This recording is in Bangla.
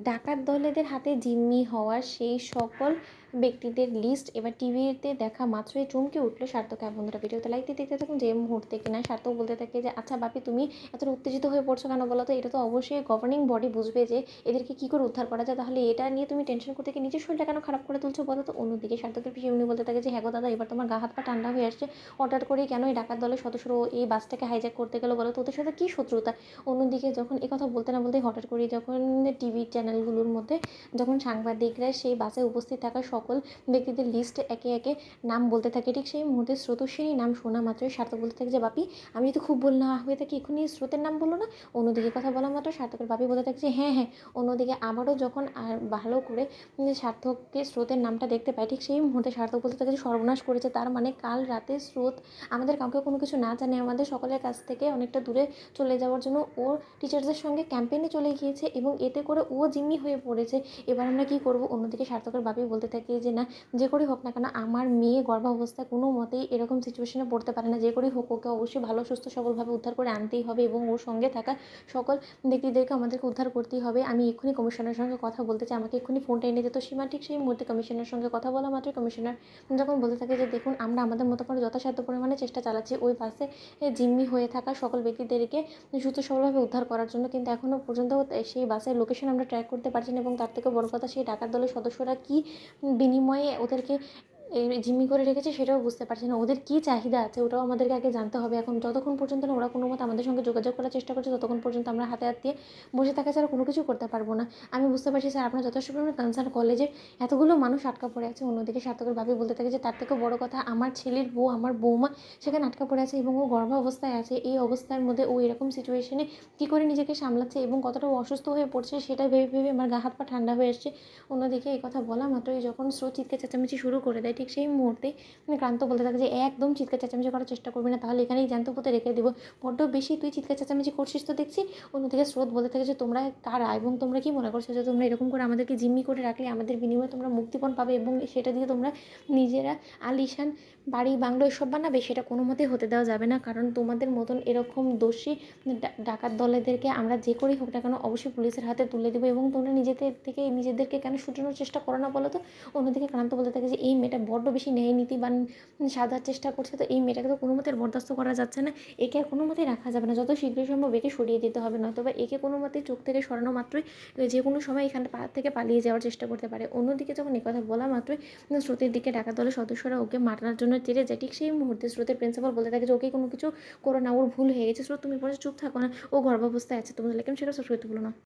ডাকাত দলেদের হাতে জিম্মি হওয়া সেই সকল ব্যক্তিদের লিস্ট এবার টিভিতে দেখা মাত্রই চমকে উঠল সার্থক। হ্যাঁ বন্ধুরা, ভিডিওতে লাইক দিয়ে দেখতে থাকুন। যে মুহূর্তে কিনা সার্থক বলতে থাকে যে আচ্ছা বাপি, তুমি এতটা উত্তেজিত হয়ে পড়ছো কেন বলো তো? এটা তো অবশ্যই গভর্নিং বডি বুঝবে যে এদেরকে কী করে উদ্ধার করা যায়, তাহলে এটা নিয়ে তুমি টেনশন করতে গিয়ে নিজের শরীরটা কেন খারাপ করে তুলছো বলো তো? অন্যদিকে সার্থকের পিছিয়ে উনি বলতে থাকে যে হ্যাঁ গো দাদা, এবার তোমার গা হাত পা ঠান্ডা হয়ে আসছে, হঠাৎ করেই কেন এই ডাকাত দলের সদস্যরা এই বাসটাকে হাইজ্যাক করতে গেলো বলো তো? ওদের সাথে কী শত্রুতা? অন্যদিকে যখন কথা বলতে না বলতেই হঠাৎ করেই যখন টিভি চ্যানেলগুলোর মধ্যে যখন সাংবাদিকরা সেই বাসে উপস্থিত থাকা সকল ব্যক্তিদের লিস্ট একে একে নাম বলতে থাকে, ঠিক সেই মুহূর্তে স্রোতস্বিনী নাম শোনা মাত্রই সার্থক বলতে থাকে যে বাপি, আমি যদি খুব ভুল না হয়ে থাকি এক্ষুনি স্রোতের নাম বললো না? অন্যদিকে কথা বলা মাত্র সার্থকের বাপি বলতে থাকে যে হ্যাঁ হ্যাঁ। অন্যদিকে আবারও যখন আর ভালো করে সার্থককে স্রোতের নামটা দেখতে পায়, ঠিক সেই মুহূর্তে সার্থক বলতে থাকে যে সর্বনাশ করেছে। তার মানে কাল রাতে স্রোত আমাদের কাউকে কোনো কিছু না জানে আমাদের সকলের কাছ থেকে অনেকটা দূরে চলে যাওয়ার জন্য ও টিচার্সদের সঙ্গে ক্যাম্পেইনে চলে গিয়েছে এবং এতে করে ও জিম্মি হয়ে পড়েছে। এবার আমরা কী করবো? অন্যদিকে সার্থকের বাপি বলতে থাকে যে না, যে করেই হোক না কেন আমার মেয়ে গর্ভাবস্থায় কোনো মতেই এরকম সিচুয়েশনে পড়তে পারে না। যে করেই হোক ওকে অবশ্যই ভালো সুস্থ সবলভাবে উদ্ধার করে আনতেই হবে এবং ওর সঙ্গে থাকা সকল ব্যক্তিদেরকে আমাদেরকে উদ্ধার করতেই হবে। আমি এক্ষুনি কমিশনারের সঙ্গে কথা বলতে চাই, আমাকে এক্ষুনি ফোনটা এনে দিত। সীমা ঠিক সেই মুহূর্তে কমিশনারের সঙ্গে কথা বলা মাত্রই কমিশনার যখন বলতে থাকে যে দেখুন, আমরা আমাদের মতো করে যথাসাধ্য পরিমাণে চেষ্টা চালাচ্ছি ওই বাসে জিম্মি হয়ে থাকা সকল ব্যক্তিদেরকে সুস্থ সবলভাবে উদ্ধার করার জন্য, কিন্তু এখনও পর্যন্ত সেই বাসের লোকেশন আমরা ট্র্যাক করতে পারছি না। এবং তার থেকে বড় কথা, সেই ডাকাত দলের সদস্যরা কী বিনিময়ে ওদেরকে জিম্মি করে রেখেছে সেটাও বুঝতে পারছি না। ওদের কী চাহিদা আছে ওটাও আমাদেরকে আগে জানতে হবে। এখন যতক্ষণ পর্যন্ত না ওরা কোনো মতে আমাদের সঙ্গে যোগাযোগ করার চেষ্টা করছে, ততক্ষণ পর্যন্ত আমরা হাতে হাত দিয়ে বসে থাকা ছাড়া কোনো কিছু করতে পারবো না। আমি বুঝতে পারছি স্যার, আপনার যথেষ্ট পরিমাণে কনসার্ন, কলেজে এতগুলো মানুষ আটকা পড়ে আছে। অন্যদিকে সার্থকের ভাবি বলতে থাকে যে তার থেকেও বড় কথা, আমার ছেলের বউ, আমার বৌমা সেখানে আটকা পড়ে আছে এবং ও গর্ভাবস্থায় আছে। এই অবস্থার মধ্যে ও এরকম সিচুয়েশনে কী করে নিজেকে সামলাচ্ছে এবং কতটা অসুস্থ হয়ে পড়ছে সেটা ভেবে ভেবে আমার গা হাত পা ঠান্ডা হয়ে আসছে। অন্যদিকে এই কথা বলা মাত্রই যখন স্রোত চিৎকার চেঁচামেচি শুরু করে দেয়, ঠিক সেই মুহূর্তে ক্রান্ত বলতে থাকে যে একদম চিৎকার চেঁচামেচি করার চেষ্টা করবি না, তাহলে এখানেই জ্যান্ত পুঁতে রেখে দেবো। বড্ড বেশি তুই চিৎকার চেঁচামেচি করছিস তো দেখছি। অন্যদিকে স্রোত বলতে থাকে যে তোমরা কারা এবং তোমরা কি মনে করছো যে তোমরা এরকম করে আমাদেরকে জিম্মি করে রাখলে আমাদের বিনিময়ে তোমরা মুক্তিপণ পাবে এবং সেটা দিয়ে তোমরা নিজেরা আলিশান বাড়ি বাংলো এসব বানাবে? সেটা কোনো মতেই হতে দেওয়া যাবে না। কারণ তোমাদের মতন এরকম দোষী ডাকাত দলেদেরকে আমরা যে করেই হোক না কেন অবশ্যই পুলিশের হাতে তুলে দেবো। এবং তোমরা নিজেদের থেকে নিজেদেরকে কেন শুটানোর চেষ্টা করো না বলো তো? অন্যদিকে ক্রান্ত বলতে থাকে যে এই মেয়েটা বড্ড বেশি ন্যায় নীতিবান সাজার চেষ্টা করছে, তো এই মেয়েটাকে তো কোনো মতে বরদাস্ত করা যাচ্ছে না। একে আর কোনো মতেই রাখা যাবে না, যত শীঘ্রই সম্ভব একে সরিয়ে দিতে হবে, নয়তো বা একে কোনো মতেই চোখ থেকে সরানো মাত্রই যে কোনো সময় এখান থেকে পালিয়ে যাওয়ার চেষ্টা করতে পারে। অন্যদিকে যখন এই কথা বলা মাত্রই স্রোতের দিকে ডাকাত দলের সদস্যরা ওকে মারার জন্য তেড়ে যায়, ঠিক সেই মুহূর্তে স্রোতের প্রিন্সিপাল বলতে থাকে যে ওকে কোনো কিছু করো না, ওর ভুল হয়ে গেছে। স্রোত তুমি বলে চুপ থাকো না, ও গর্ভাবস্থায় আছে। তোমাদের লাইক সেটা সাবস্ক্রাইব করতে ভুলো না।